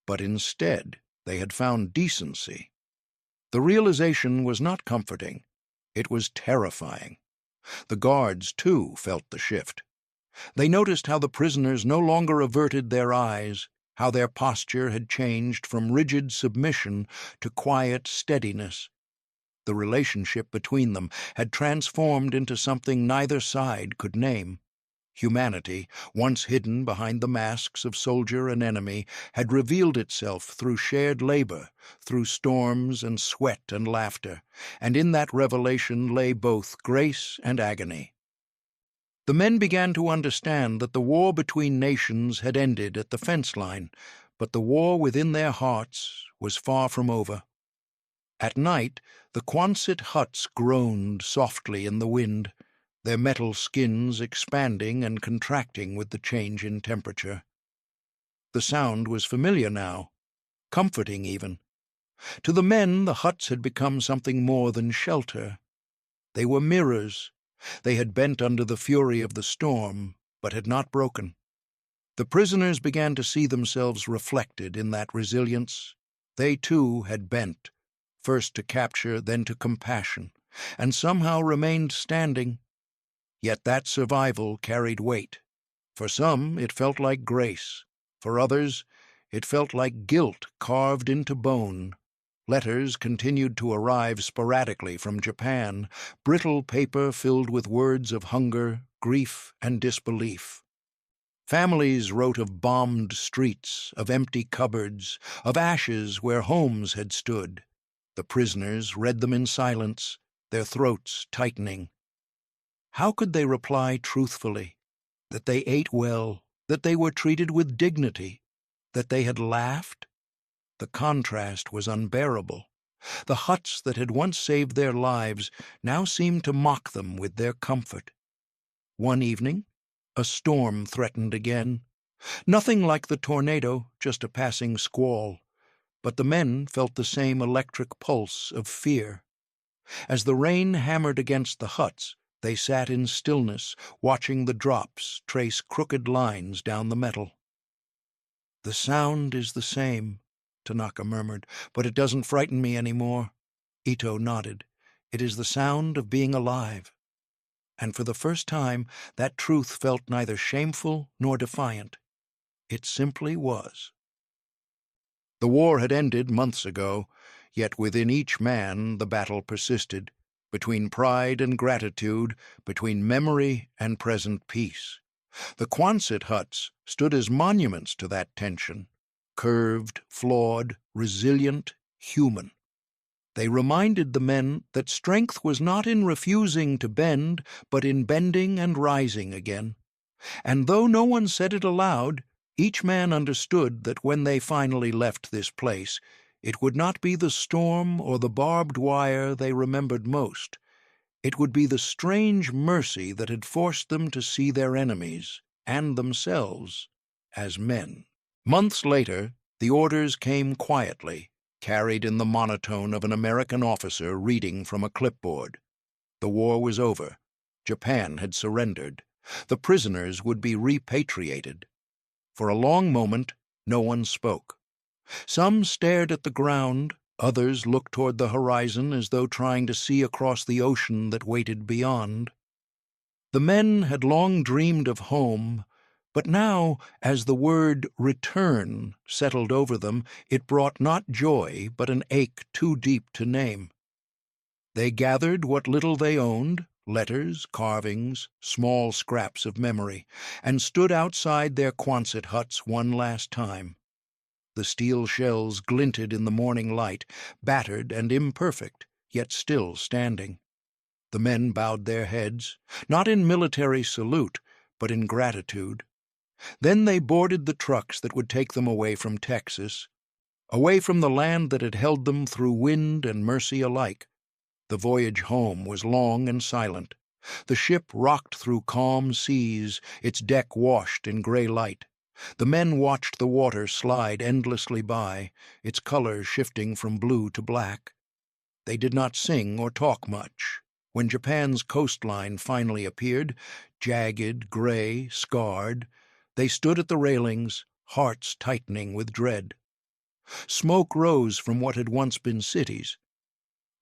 but instead they had found decency. The realization was not comforting. It was terrifying. The guards, too, felt the shift. They noticed how the prisoners no longer averted their eyes, how their posture had changed from rigid submission to quiet steadiness. The relationship between them had transformed into something neither side could name. Humanity, once hidden behind the masks of soldier and enemy, had revealed itself through shared labor, through storms and sweat and laughter, and in that revelation lay both grace and agony. The men began to understand that the war between nations had ended at the fence line, but the war within their hearts was far from over. At night, the Quonset huts groaned softly in the wind, their metal skins expanding and contracting with the change in temperature. The sound was familiar now, comforting even. To the men, the huts had become something more than shelter. They were mirrors. They had bent under the fury of the storm, but had not broken. The prisoners began to see themselves reflected in that resilience. They, too, had bent, first to capture, then to compassion, and somehow remained standing. Yet that survival carried weight. For some, it felt like grace. For others, it felt like guilt carved into bone. Letters continued to arrive sporadically from Japan, brittle paper filled with words of hunger, grief, and disbelief. Families wrote of bombed streets, of empty cupboards, of ashes where homes had stood. The prisoners read them in silence, their throats tightening. How could they reply truthfully? That they ate well, that they were treated with dignity, that they had laughed? The contrast was unbearable. The huts that had once saved their lives now seemed to mock them with their comfort. One evening, a storm threatened again. Nothing like the tornado, just a passing squall. But the men felt the same electric pulse of fear. As the rain hammered against the huts, they sat in stillness, watching the drops trace crooked lines down the metal. "The sound is the same," Tanaka murmured, "but it doesn't frighten me anymore." Ito nodded. "It is the sound of being alive." And for the first time, that truth felt neither shameful nor defiant. It simply was. The war had ended months ago, yet within each man the battle persisted, between pride and gratitude, between memory and present peace. The Quonset huts stood as monuments to that tension, curved, flawed, resilient, human. They reminded the men that strength was not in refusing to bend, but in bending and rising again. And though no one said it aloud, each man understood that when they finally left this place, it would not be the storm or the barbed wire they remembered most. It would be the strange mercy that had forced them to see their enemies, and themselves, as men. Months later, the orders came quietly, carried in the monotone of an American officer reading from a clipboard. The war was over. Japan had surrendered. The prisoners would be repatriated. For a long moment, no one spoke. Some stared at the ground, others looked toward the horizon as though trying to see across the ocean that waited beyond. The men had long dreamed of home, but now, as the word return settled over them, it brought not joy, but an ache too deep to name. They gathered what little they owned, letters, carvings, small scraps of memory, and stood outside their Quonset huts one last time. The steel shells glinted in the morning light, battered and imperfect, yet still standing. The men bowed their heads, not in military salute, but in gratitude. Then they boarded the trucks that would take them away from Texas, away from the land that had held them through wind and mercy alike. The voyage home was long and silent. The ship rocked through calm seas, its deck washed in gray light. The men watched the water slide endlessly by, its color shifting from blue to black. They did not sing or talk much. When Japan's coastline finally appeared, jagged, gray, scarred, they stood at the railings, hearts tightening with dread. Smoke rose from what had once been cities.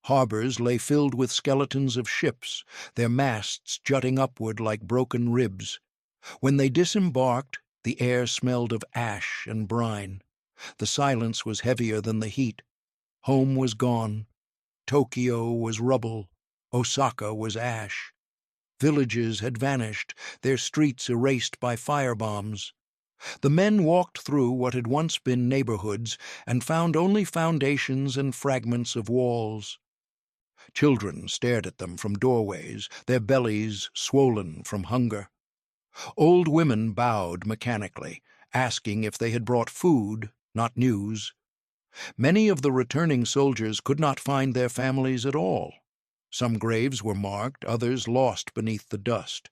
Harbors lay filled with skeletons of ships, their masts jutting upward like broken ribs. When they disembarked, the air smelled of ash and brine. The silence was heavier than the heat. Home was gone. Tokyo was rubble. Osaka was ash. Villages had vanished, their streets erased by firebombs. The men walked through what had once been neighborhoods and found only foundations and fragments of walls. Children stared at them from doorways, their bellies swollen from hunger. Old women bowed mechanically, asking if they had brought food, not news. Many of the returning soldiers could not find their families at all. Some graves were marked, others lost beneath the dust.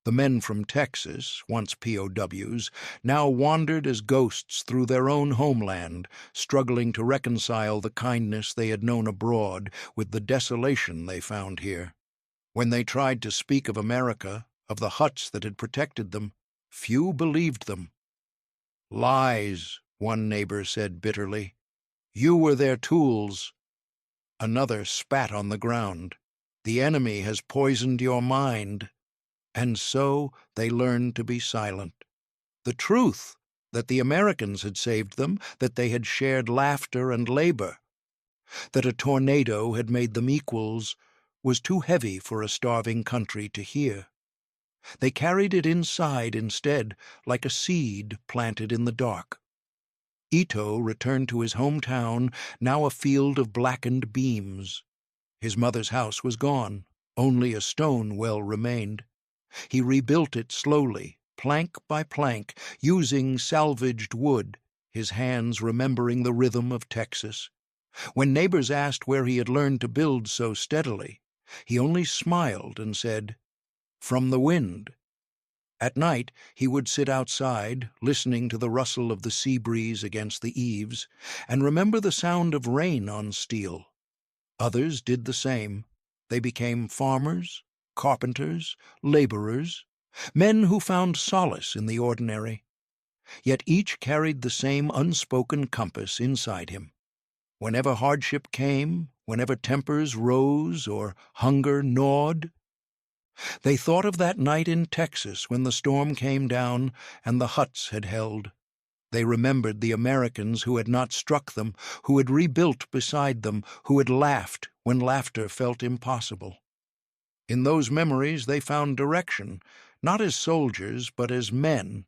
The men from Texas, once POWs, now wandered as ghosts through their own homeland, struggling to reconcile the kindness they had known abroad with the desolation they found here. When they tried to speak of America, of the huts that had protected them, few believed them. "Lies," one neighbor said bitterly. "You were their tools." Another spat on the ground. "The enemy has poisoned your mind." And so they learned to be silent. The truth, that the Americans had saved them, that they had shared laughter and labor, that a tornado had made them equals, was too heavy for a starving country to hear. They carried it inside instead, like a seed planted in the dark. Ito returned to his hometown, now a field of blackened beams. His mother's house was gone, only a stone well remained. He rebuilt it slowly, plank by plank, using salvaged wood, his hands remembering the rhythm of Texas. When neighbors asked where he had learned to build so steadily, he only smiled and said, "From the wind." At night he would sit outside, listening to the rustle of the sea breeze against the eaves, and remember the sound of rain on steel. Others did the same. They became farmers, carpenters, laborers, men who found solace in the ordinary. Yet each carried the same unspoken compass inside him. Whenever hardship came, whenever tempers rose or hunger gnawed, they thought of that night in Texas when the storm came down and the huts had held. They remembered the Americans who had not struck them, who had rebuilt beside them, who had laughed when laughter felt impossible. In those memories they found direction, not as soldiers, but as men.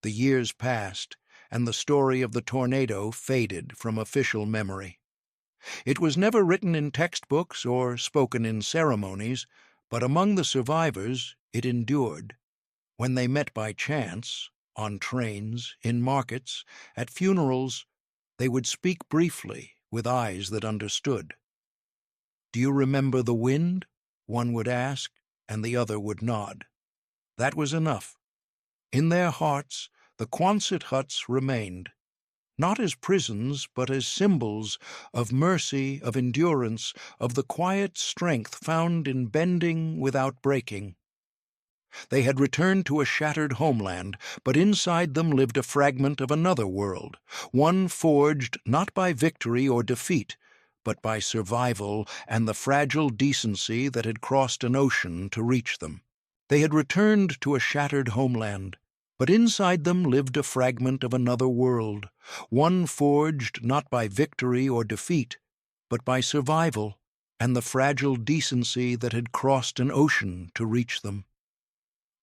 The years passed, and the story of the tornado faded from official memory. It was never written in textbooks or spoken in ceremonies, but among the survivors it endured. When they met by chance, on trains, in markets, at funerals, they would speak briefly, with eyes that understood. "Do you remember the wind?" one would ask, and the other would nod. That was enough. In their hearts, the Quonset huts remained, not as prisons, but as symbols of mercy, of endurance, of the quiet strength found in bending without breaking. They had returned to a shattered homeland, but inside them lived a fragment of another world, one forged not by victory or defeat, but by survival and the fragile decency that had crossed an ocean to reach them. They had returned to a shattered homeland, but inside them lived a fragment of another world, one forged not by victory or defeat, but by survival and the fragile decency that had crossed an ocean to reach them.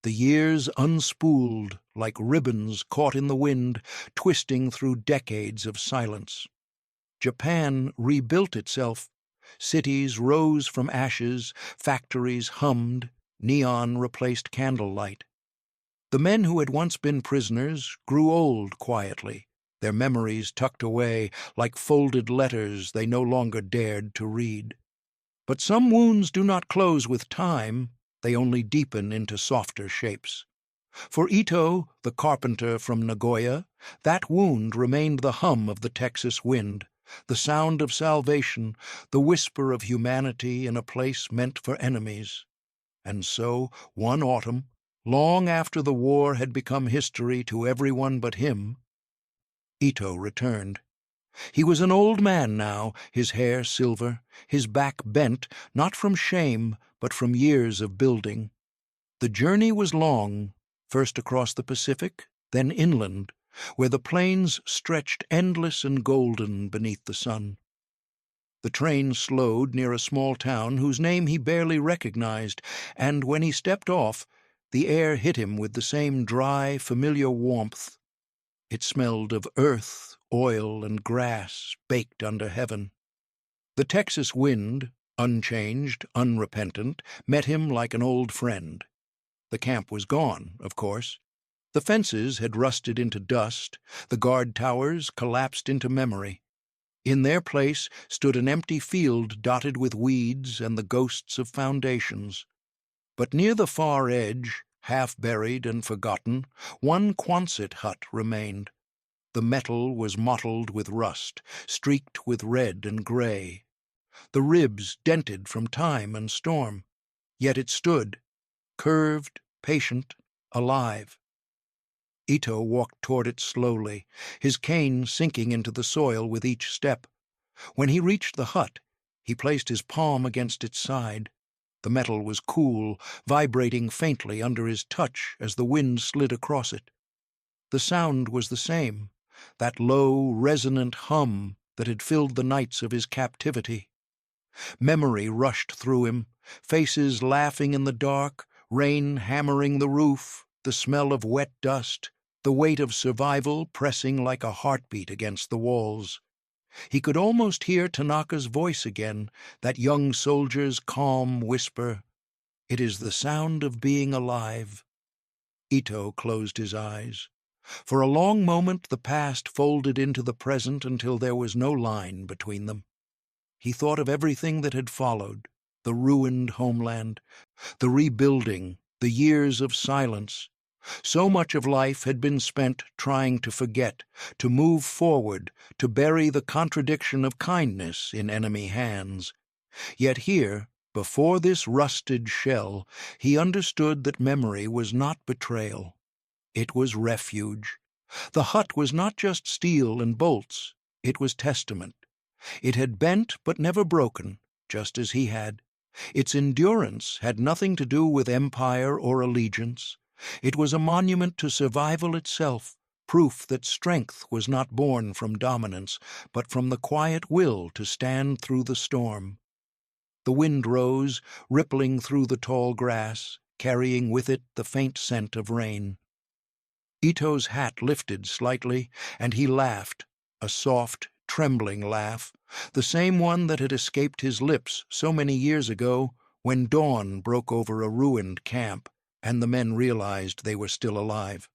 The years unspooled like ribbons caught in the wind, twisting through decades of silence. Japan rebuilt itself. Cities rose from ashes, factories hummed, neon replaced candlelight. The men who had once been prisoners grew old quietly, their memories tucked away like folded letters they no longer dared to read. But some wounds do not close with time, They only deepen into softer shapes. For Ito, the carpenter from Nagoya, that wound remained the hum of the Texas wind, the sound of salvation, the whisper of humanity in a place meant for enemies. And so, one autumn, long after the war had become history to everyone but him, Ito returned. He was an old man now, his hair silver, his back bent, not from shame, but from years of building. The journey was long, first across the Pacific, then inland, where the plains stretched endless and golden beneath the sun. The train slowed near a small town whose name he barely recognized, and when he stepped off, the air hit him with the same dry, familiar warmth. It smelled of earth, oil, and grass baked under heaven. The Texas wind, unchanged, unrepentant, met him like an old friend. The camp was gone, of course. The fences had rusted into dust, the guard towers collapsed into memory. In their place stood an empty field dotted with weeds and the ghosts of foundations. But near the far edge, half buried and forgotten, one Quonset hut remained. The metal was mottled with rust, streaked with red and gray. The ribs dented from time and storm. Yet it stood, curved, patient, alive. Ito walked toward it slowly, his cane sinking into the soil with each step. When he reached the hut, he placed his palm against its side. The metal was cool, vibrating faintly under his touch as the wind slid across it. The sound was the same, that low, resonant hum that had filled the nights of his captivity. Memory rushed through him, faces laughing in the dark, rain hammering the roof, the smell of wet dust, the weight of survival pressing like a heartbeat against the walls. He could almost hear Tanaka's voice again, that young soldier's calm whisper, "It is the sound of being alive." Ito closed his eyes. For a long moment the past folded into the present until there was no line between them. He thought of everything that had followed, the ruined homeland, the rebuilding, the years of silence. So much of life had been spent trying to forget, to move forward, to bury the contradiction of kindness in enemy hands. Yet here, before this rusted shell, he understood that memory was not betrayal. It was refuge. The hut was not just steel and bolts, it was testament. It had bent but never broken, just as he had. Its endurance had nothing to do with empire or allegiance. It was a monument to survival itself, proof that strength was not born from dominance, but from the quiet will to stand through the storm. The wind rose, rippling through the tall grass, carrying with it the faint scent of rain. Ito's hat lifted slightly, and he laughed, a soft, trembling laugh, the same one that had escaped his lips so many years ago when dawn broke over a ruined camp and the men realized they were still alive.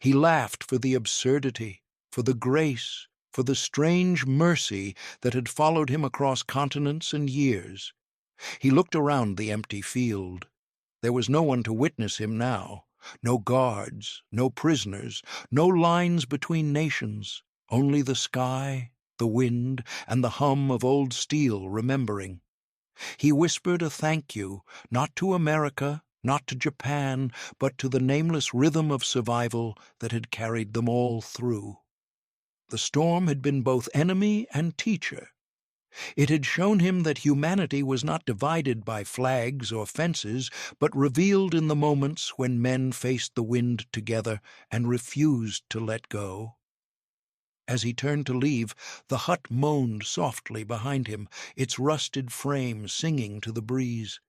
He laughed for the absurdity, for the grace, for the strange mercy that had followed him across continents and years. He looked around the empty field. There was no one to witness him now, no guards, no prisoners, no lines between nations, only the sky, the wind, and the hum of old steel remembering. He whispered a thank you, not to America, not to Japan, but to the nameless rhythm of survival that had carried them all through. The storm had been both enemy and teacher. It had shown him that humanity was not divided by flags or fences, but revealed in the moments when men faced the wind together and refused to let go. As he turned to leave, the hut moaned softly behind him, its rusted frame singing to the breeze.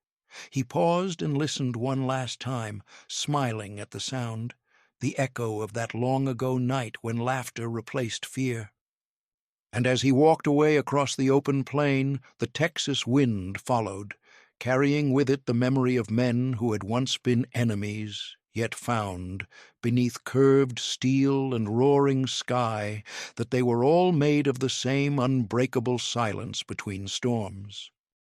He paused and listened one last time, smiling at the sound, the echo of that long-ago night when laughter replaced fear. And as he walked away across the open plain, the Texas wind followed, carrying with it the memory of men who had once been enemies, yet found, beneath curved steel and roaring sky, that they were all made of the same unbreakable silence between storms.